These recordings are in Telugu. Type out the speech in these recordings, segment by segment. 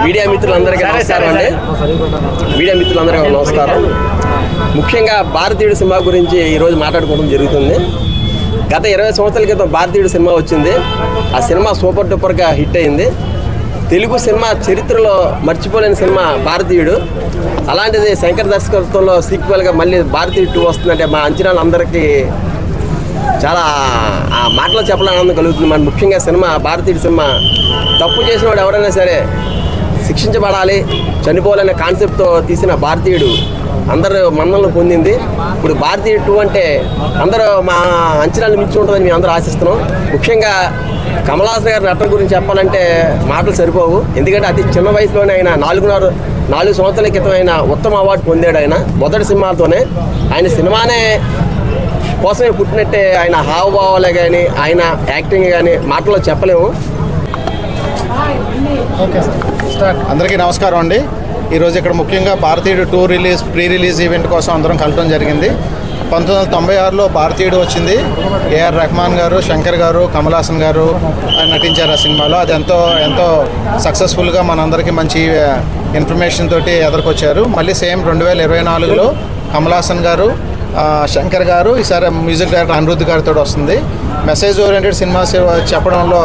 మీడియా మిత్రులందరికీ నమస్కారం అండి. నమస్కారం. ముఖ్యంగా భారతీయుడు సినిమా గురించి ఈరోజు మాట్లాడుకోవడం జరుగుతుంది. గత 20 సంవత్సరాల క్రితం భారతీయుడు సినిమా వచ్చింది. ఆ సినిమా సూపర్ డూపర్గా హిట్ అయింది. తెలుగు సినిమా చరిత్రలో మర్చిపోలేని సినిమా భారతీయుడు. అలాంటిది శంకర్ దర్శకత్వంలో సీక్వెల్గా మళ్ళీ భారతీయుడు 2 వస్తుందంటే మా అంచనాలు అందరికీ చాలా ఆ మాటలో చెప్పాలని ఆనందం కలుగుతుంది. మరి ముఖ్యంగా సినిమా భారతీయుడు సినిమా తప్పు చేసిన వాడు ఎవరైనా సరే శిక్షించబడాలి, చనిపోవాలనే కాన్సెప్ట్తో తీసిన భారతీయుడు అందరూ మన్ననలు పొందింది. ఇప్పుడు భారతీయుడు 2 అంటే అందరూ మా అంచనాలు మించి ఉంటుందని మేము అందరూ ఆశిస్తున్నాం. ముఖ్యంగా కమల్ హాసన్ గారి నటన గురించి చెప్పాలంటే మాటలు సరిపోవు. ఎందుకంటే అతి చిన్న వయసులోనే ఆయన 4 సంవత్సరాల క్రితం ఆయన ఉత్తమ అవార్డు పొందాడు. ఆయన మొదటి సినిమాతోనే ఆయన సినిమానే కోసమే పుట్టినట్టే ఆయన హావభావాలే కానీ ఆయన యాక్టింగ్ కానీ మాటల్లో చెప్పలేము. అందరికీ నమస్కారం అండి. ఈరోజు ఇక్కడ ముఖ్యంగా భారతీయుడు 2 ప్రీ రిలీజ్ ఈవెంట్ కోసం అందరం కలవడం జరిగింది. 1996లో భారతీయుడు వచ్చింది. ఏఆర్ రెహమాన్ గారు, శంకర్ గారు, కమల్ హాసన్ గారు నటించారు ఆ సినిమాలో. అది ఎంతో సక్సెస్ఫుల్గా మనందరికీ మంచి ఇన్ఫర్మేషన్ తోటి ఎదుర్కొచ్చారు. మళ్ళీ సేమ్ 2024లో కమల్ హాసన్ గారు, శంకర్ గారు, ఈసారి మ్యూజిక్ డైరెక్టర్ అనిరుద్ధ్ గారితో వస్తుంది. మెసేజ్ ఓరియంటెడ్ సినిమా చెప్పడంలో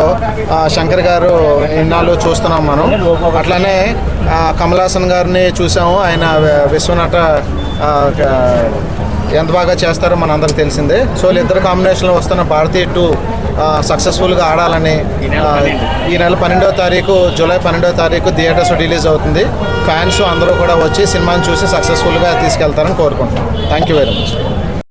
శంకర్ గారు ఇన్నాళ్ళు చూస్తున్నాం మనం. అట్లానే కమల్ హాసన్ గారిని చూసాము. ఆయన విశ్వనట ఎంత బాగా చేస్తారో మనందరికి తెలిసిందే. సో ఇద్దరు కాంబినేషన్లో వస్తున్న భారతీయ 2 సక్సెస్ఫుల్గా ఆడాలని ఈ నెల 12వ తారీఖు, జూలై 12వ తారీఖు థియేటర్స్ రిలీజ్ అవుతుంది. ఫ్యాన్స్ అందరూ కూడా వచ్చి సినిమాని చూసి సక్సెస్ఫుల్గా తీసుకెళ్తారని కోరుకుంటున్నాం. Thank you very much.